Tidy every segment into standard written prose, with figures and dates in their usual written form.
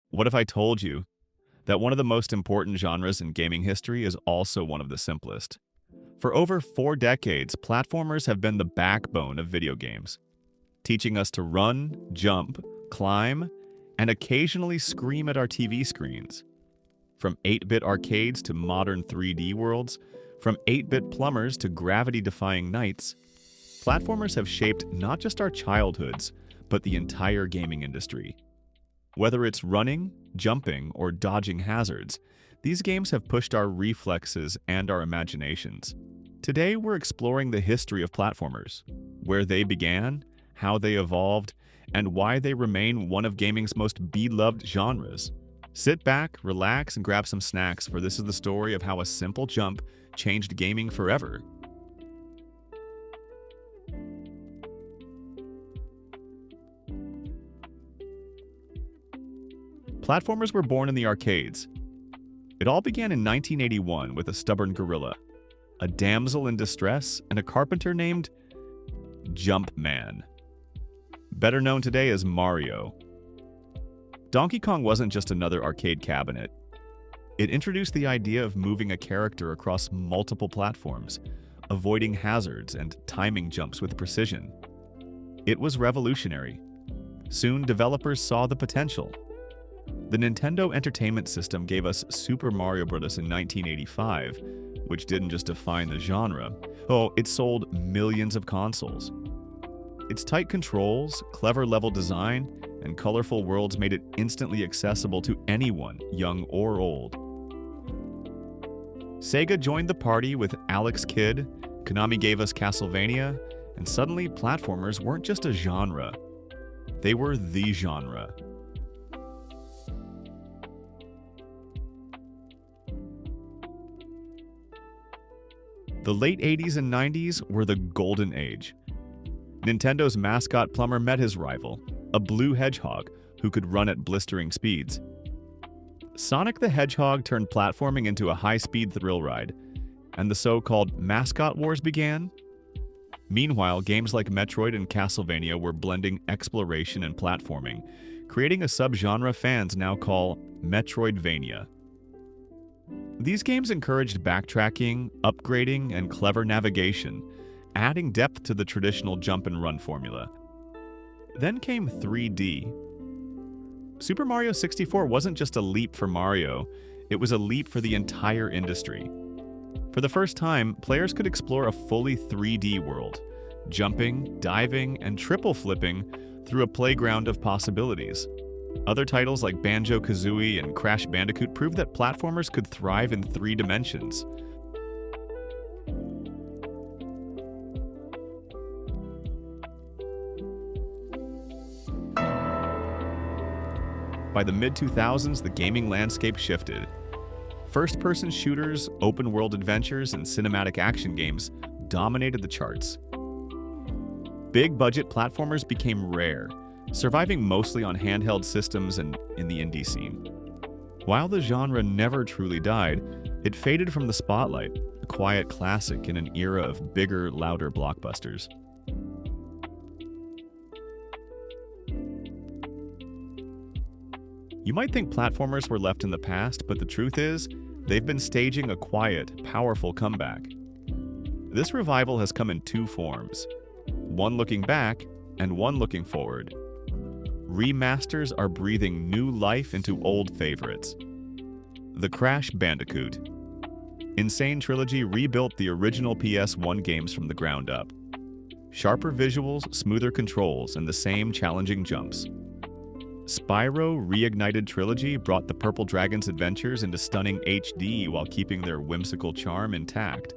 What if I told you that one of the most important genres in gaming history is also one of the simplest? For over 4 decades, platformers have been the backbone of video games, teaching us to run, jump, climb, and occasionally scream at our TV screens. From 8-bit arcades to modern 3D worlds, from 8-bit plumbers to gravity-defying knights, platformers have shaped not just our childhoods, but the entire gaming industry. Whether it's running, jumping, or dodging hazards, these games have pushed our reflexes and our imaginations. Today, we're exploring the history of platformers, where they began, how they evolved, and why they remain one of gaming's most beloved genres. Sit back, relax, and grab some snacks, for this is the story of how a simple jump changed gaming forever. Platformers were born in the arcades. It all began in 1981 with a stubborn gorilla, a damsel in distress, and a carpenter named Jumpman, better known today as Mario. Donkey Kong wasn't just another arcade cabinet. It introduced the idea of moving a character across multiple platforms, avoiding hazards and timing jumps with precision. It was revolutionary. Soon, developers saw the potential. The Nintendo Entertainment System gave us Super Mario Bros. In 1985, which didn't just define the genre. It sold millions of consoles. Its tight controls, clever level design, and colorful worlds made it instantly accessible to anyone, young or old. Sega joined the party with Alex Kidd, Konami gave us Castlevania, and suddenly platformers weren't just a genre. They were the genre. The late 80s and 90s were the golden age. Nintendo's mascot plumber met his rival, a blue hedgehog who could run at blistering speeds. Sonic the Hedgehog turned platforming into a high-speed thrill ride, and the so-called mascot wars began. Meanwhile, games like Metroid and Castlevania were blending exploration and platforming, creating a subgenre fans now call Metroidvania. These games encouraged backtracking, upgrading, and clever navigation, adding depth to the traditional jump-and-run formula. Then came 3D. Super Mario 64 wasn't just a leap for Mario, it was a leap for the entire industry. For the first time, players could explore a fully 3D world, jumping, diving, and triple flipping through a playground of possibilities. Other titles like Banjo-Kazooie and Crash Bandicoot proved that platformers could thrive in 3 dimensions. By the mid-2000s, the gaming landscape shifted. First-person shooters, open-world adventures, and cinematic action games dominated the charts. Big-budget platformers became rare, surviving mostly on handheld systems and in the indie scene. While the genre never truly died, it faded from the spotlight, a quiet classic in an era of bigger, louder blockbusters. You might think platformers were left in the past, but the truth is, they've been staging a quiet, powerful comeback. This revival has come in 2 forms, one looking back and one looking forward. Remasters are breathing new life into old favorites. The Crash Bandicoot. Insane Trilogy rebuilt the original PS1 games from the ground up. Sharper visuals, smoother controls, and the same challenging jumps. Spyro Reignited Trilogy brought the Purple Dragon's adventures into stunning HD while keeping their whimsical charm intact.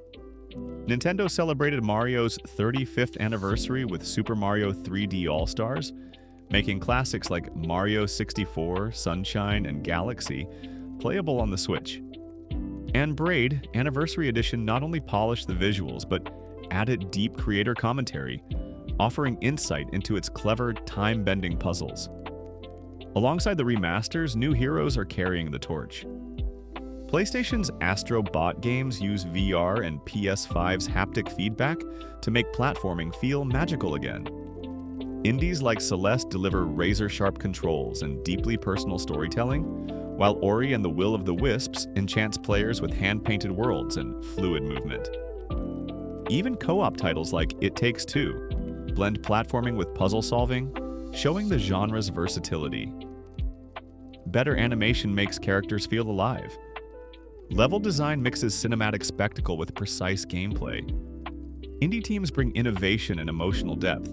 Nintendo celebrated Mario's 35th anniversary with Super Mario 3D All-Stars, making classics like Mario 64, Sunshine, and Galaxy playable on the Switch. And Braid Anniversary Edition not only polished the visuals, but added deep creator commentary, offering insight into its clever, time-bending puzzles. Alongside the remasters, new heroes are carrying the torch. PlayStation's Astro bot games use VR and PS5's haptic feedback to make platforming feel magical again. Indies like Celeste deliver razor-sharp controls and deeply personal storytelling, while Ori and the Will of the Wisps enchants players with hand-painted worlds and fluid movement. Even co-op titles like It Takes Two blend platforming with puzzle solving, showing the genre's versatility. Better animation makes characters feel alive. Level design mixes cinematic spectacle with precise gameplay. Indie teams bring innovation and emotional depth.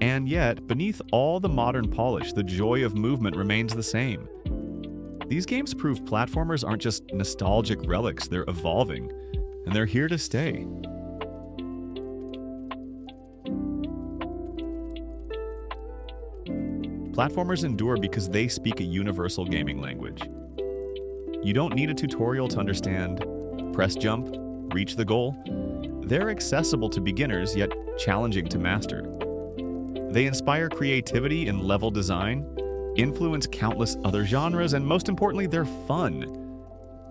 And yet, beneath all the modern polish, the joy of movement remains the same. These games prove platformers aren't just nostalgic relics, they're evolving, and they're here to stay. Platformers endure because they speak a universal gaming language. You don't need a tutorial to understand, press jump, reach the goal. They're accessible to beginners, yet challenging to master. They inspire creativity in level design, influence countless other genres, and most importantly, they're fun.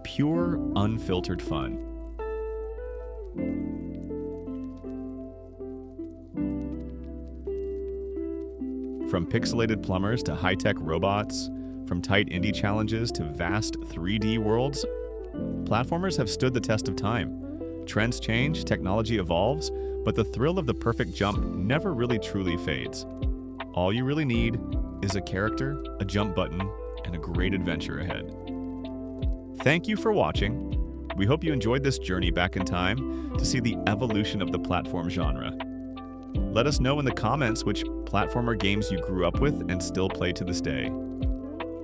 Pure, unfiltered fun. From pixelated plumbers to high-tech robots, from tight indie challenges to vast 3D worlds, platformers have stood the test of time. Trends change, technology evolves, but the thrill of the perfect jump never really truly fades. All you really need is a character, a jump button, and a great adventure ahead. Thank you for watching. We hope you enjoyed this journey back in time to see the evolution of the platform genre. Let us know in the comments which platformer games you grew up with and still play to this day.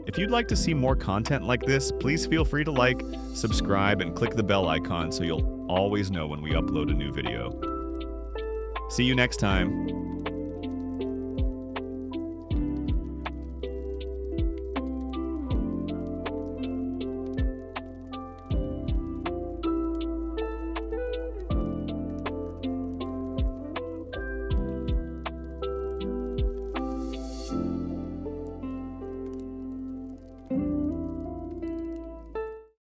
If you'd like to see more content like this, please feel free to like, subscribe, and click the bell icon so you'll always know when we upload a new video. See you next time.